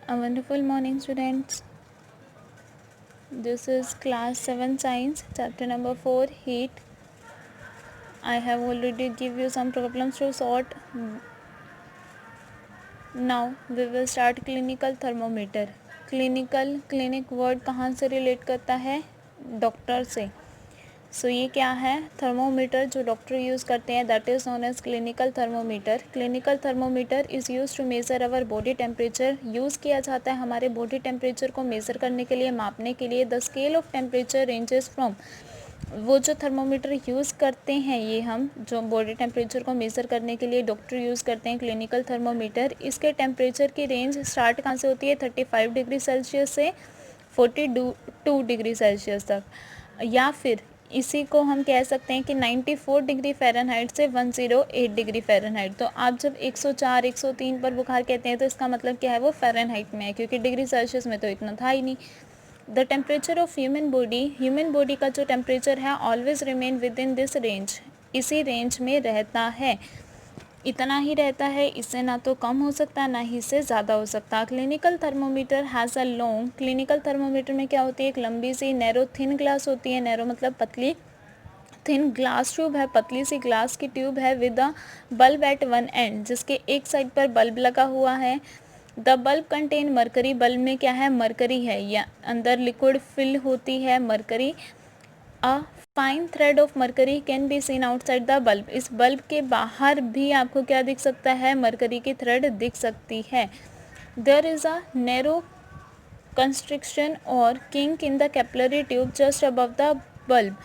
A wonderful morning, students. This is class 7 science, chapter number 4, heat. I have already give you some problems to sort. Now we will start clinical thermometer. Clinic word कहाँ से relate करता है? Doctor से. सो ये क्या है? Thermometer जो doctor use करते हैं, that is known as clinical thermometer. Clinical thermometer is use to measure our body temperature. Use किया जाता है हमारे बॉडी टेम्परेचर को मेज़र करने के लिए, मापने के लिए. The scale of temperature ranges from, वो जो थर्मोमीटर यूज़ करते हैं, ये हम जो बॉडी टेम्परेचर को मेज़र करने के लिए डॉक्टर यूज़ करते हैं क्लिनिकल थर्मोमीटर, इसके टेम्परेचर की रेंज स्टार्ट कहाँ से होती है? 35 डिग्री सेल्सियस से 42 डिग्री सेल्सियस तक. या फिर इसी को हम कह सकते हैं कि 94 डिग्री फ़ारेनहाइट से 108 डिग्री फ़ारेनहाइट. तो आप जब 104 103 पर बुखार कहते हैं तो इसका मतलब क्या है? वो फ़ारेनहाइट में है, क्योंकि डिग्री सेल्सियस में तो इतना था ही नहीं. The temperature of human body का जो टेम्परेचर है always remain with in this range, इसी रेंज में रहता है. इतना ही रहता है, इससे ना तो कम हो सकता ना ही इससे ज़्यादा हो सकता. Clinical thermometer has a long, clinical thermometer में क्या होती है? एक लंबी सी नैरो थिन ग्लास होती है. नैरो मतलब पतली, थिन ग्लास ट्यूब है, पतली सी ग्लास की ट्यूब है, with a bulb at one end, जिसके एक साइड पर बल्ब लगा हुआ है. The bulb contain mercury, bulb में क्या है? मरकरी है, या अंदर लिक्विड फिल होती है mercury. A fine thread of mercury can be seen outside the bulb, इस बल्ब के बाहर भी आपको क्या दिख सकता है? मरकरी की थ्रेड दिख सकती है. There is a narrow constriction और kink in the capillary tube just above the bulb,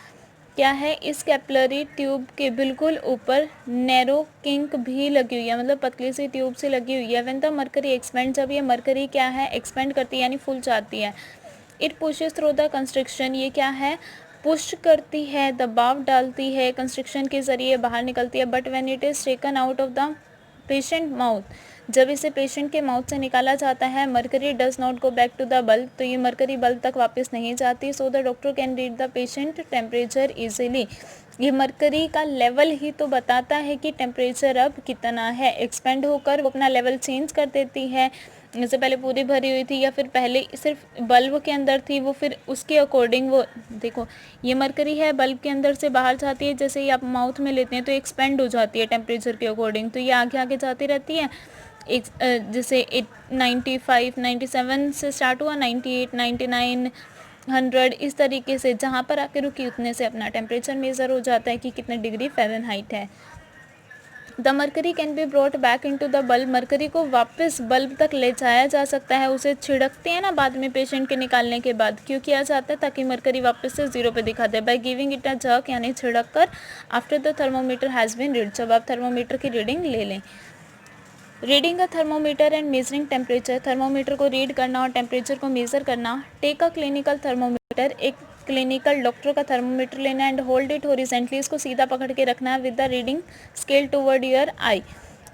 क्या है? इस कैपिलरी ट्यूब के बिल्कुल ऊपर नैरो किंक भी लगी हुई है, मतलब पतली सी ट्यूब से लगी हुई है. व्हेन द मरकरी एक्सपेंड, जब ये मरकरी क्या है? एक्सपेंड करती है, यानी फूल जाती है. It pushes through the constriction, ये क्या है? पुश करती है, दबाव डालती है, कंस्ट्रिक्शन के ज़रिए बाहर निकलती है. But when it is taken out of the patient mouth, जब इसे पेशेंट के माउथ से निकाला जाता है, mercury does not go back to the bulb, तो ये मरकरी बल्ब तक वापस नहीं जाती. So the doctor can read the patient temperature easily. ये मरकरी का लेवल ही तो बताता है कि टेम्परेचर अब कितना है. एक्सपेंड होकर वो अपना लेवल चेंज कर देती है, जैसे पहले पूरी भरी हुई थी या फिर पहले सिर्फ बल्ब के अंदर थी, वो फिर उसके अकॉर्डिंग वो देखो, ये मरकरी है, बल्ब के अंदर से बाहर जाती है, जैसे ही आप माउथ में लेते हैं तो एक्सपेंड हो जाती है टेम्परेचर के अकॉर्डिंग, तो ये आगे आगे जाती रहती है. एक जैसे 95 97 से स्टार्ट हुआ, 98 99 100, इस तरीके से जहाँ पर आके रुकी उतने से अपना टेम्परेचर मेज़र हो जाता है कि कितने डिग्री फ़ारेनहाइट है. The mercury can be brought back into the bulb, mercury को वापस बल्ब तक ले जाया जा सकता है. उसे छिड़कते हैं ना बाद में पेशेंट के निकालने के बाद, क्यों किया जाता है? ताकि मरकरी वापस से ज़ीरो पे दिखा दे. By giving it a jerk, यानी छिड़क कर. After the thermometer has been read, जब आप थर्मोमीटर की रीडिंग ले लें. Reading a thermometer and measuring temperature, thermometer को रीड करना और टेम्परेचर को मेज़र करना. टेक अ क्लिनिकल थर्मोमीटर, एक क्लिनिकल डॉक्टर का थर्मोमीटर लेना एंड होल्ड इट हॉरिजेंटली, इसको सीधा पकड़ के रखना है, with the reading scale toward your eye,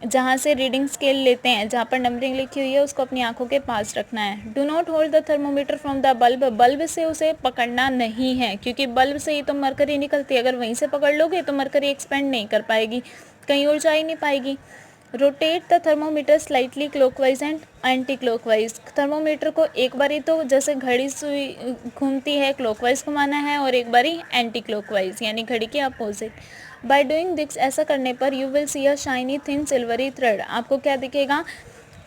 जहाँ से रीडिंग स्केल लेते हैं, जहाँ पर नंबरिंग लिखी हुई है उसको अपनी आंखों के पास रखना है. Do not hold the thermometer from the bulb, bulb से उसे पकड़ना नहीं है, क्योंकि बल्ब से ही तो मरकरी निकलती है. अगर वहीं से पकड़ लोगे तो मरकरी एक्सपेंड नहीं कर पाएगी, कहीं और जा ही नहीं पाएगी. Rotate the thermometer slightly clockwise and anti clockwise, thermometer को एक बारी तो जैसे घड़ी सुई घूमती है क्लॉकवाइज घुमाना है, और एक बारी एंटी क्लॉकवाइज, यानी घड़ी के अपोजिट. बाय डूइंग दिस, ऐसा करने पर you will see a shiny thin silvery thread, आपको क्या दिखेगा?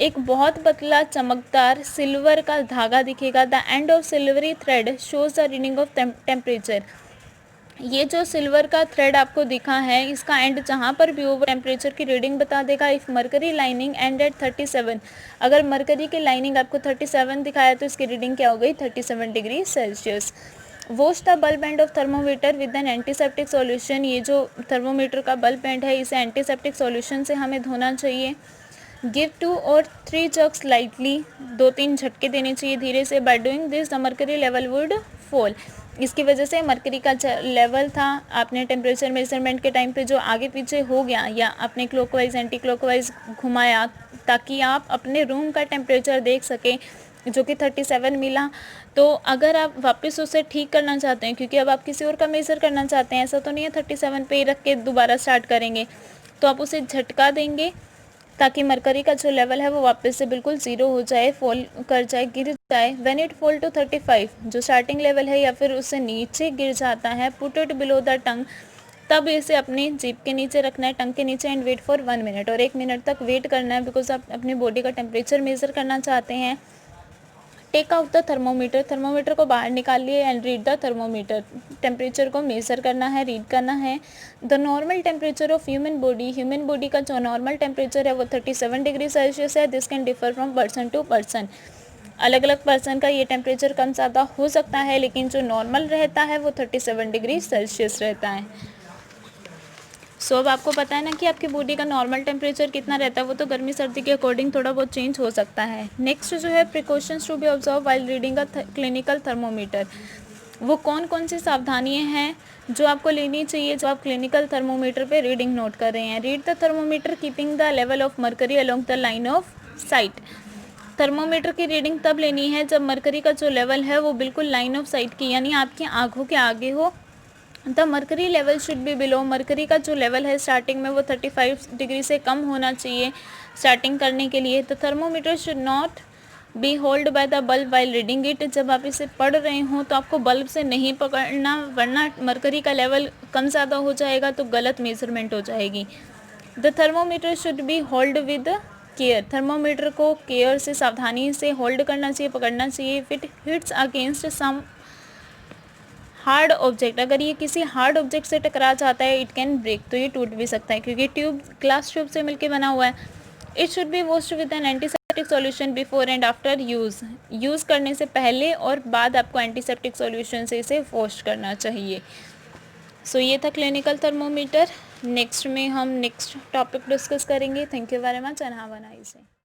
एक बहुत पतला चमकदार सिल्वर का धागा दिखेगा. The end of silvery thread shows the reading of temperature, ये जो सिल्वर का थ्रेड आपको दिखा है, इसका एंड जहाँ पर भी हो वो टेम्परेचर की रीडिंग बता देगा. If mercury lining end at 37, अगर मरकरी की लाइनिंग आपको 37 दिखाया तो इसकी रीडिंग क्या हो गई? 37 degree Celsius. Wash the bulb end of thermometer with N antiseptic solution, ये जो थर्मोमीटर का बल्ब एंड है इसे एंटीसेप्टिक सॉल्यूशन से हमें धोना चाहिए. गिव 2 और 3 जर्क्स लाइटली, 2-3 झटके देने चाहिए धीरे से. By doing this the mercury level would fall, इसकी वजह से मरकरी का लेवल था, आपने टेम्परेचर मेजरमेंट के टाइम पे जो आगे पीछे हो गया, या आपने क्लॉकवाइज एंटी क्लॉकवाइज घुमाया ताकि आप अपने रूम का टेम्परेचर देख सकें, जो कि 37 मिला. तो अगर आप वापस उसे ठीक करना चाहते हैं, क्योंकि अब आप किसी और का मेज़र करना चाहते हैं, ऐसा तो नहीं है 37 पे ही रख के दोबारा स्टार्ट करेंगे, तो आप उसे झटका देंगे ताकि मरकरी का जो लेवल है वो वापस से बिल्कुल ज़ीरो हो जाए, फॉल कर जाए, गिर जाए। व्हेन इट फॉल टू 35, जो स्टार्टिंग लेवल है या फिर उससे नीचे गिर जाता है, put it below the tongue, तब इसे अपनी जीभ के नीचे रखना है, टंग के नीचे, एंड वेट फॉर 1 मिनट, और 1 मिनट तक वेट करना है, बिकॉज आप अपनी बॉडी का टेम्परेचर मेज़र करना चाहते हैं। Take out the thermometer, thermometer को बाहर निकालिए, and read the thermometer, temperature को मेज़र करना है, रीड करना है। The normal temperature of human body का जो नॉर्मल टेम्परेचर है वो 37 डिग्री सेल्सियस है। This can differ from person to person, अलग अलग पर्सन का ये टेम्परेचर कम ज़्यादा हो सकता है, लेकिन जो नॉर्मल रहता है वो 37 डिग्री सेल्सियस रहता है। सो अब आपको पता है ना कि आपकी बॉडी का नॉर्मल टेम्परेचर कितना रहता है, वो तो गर्मी सर्दी के अकॉर्डिंग थोड़ा बहुत चेंज हो सकता है। नेक्स्ट जो है precautions to be observe while reading a clinical thermometer, वो कौन कौन सी सावधानियां हैं जो आपको लेनी चाहिए जब आप क्लिनिकल थर्मोमीटर पे रीडिंग नोट कर रहे हैं। Read the thermometer keeping the level of mercury along the line of site, thermometer की रीडिंग तब लेनी है जब मरकरी का जो लेवल है वो बिल्कुल लाइन ऑफ साइट की, यानी आपकी आंखों के आगे हो। The mercury level should be below, mercury का जो लेवल है स्टार्टिंग में वो 35 डिग्री से कम होना चाहिए स्टार्टिंग करने के लिए। The thermometer should not be hold by the bulb while reading it, जब आप इसे पढ़ रहे हो तो आपको बल्ब से नहीं पकड़ना, वरना मरकरी का लेवल कम ज़्यादा हो जाएगा तो गलत मेजरमेंट हो जाएगी। The thermometer should be hold with care, thermometer को केयर से, सावधानी से होल्ड करना चाहिए, पकड़ना चाहिए। If it hits against some hard object, अगर ये किसी हार्ड ऑब्जेक्ट से टकरा जाता है, इट कैन ब्रेक, तो ये टूट भी सकता है क्योंकि ट्यूब ग्लास ट्यूब से मिलकर बना हुआ है। It should be washed with N antiseptic solution before and after use करने से पहले और बाद आपको एंटीसेप्टिक सॉल्यूशन से इसे वॉश करना चाहिए। सो ये था क्लिनिकल थर्मोमीटर। नेक्स्ट में हम नेक्स्ट टॉपिक डिस्कस करेंगे। Thank you very much and have a nice day.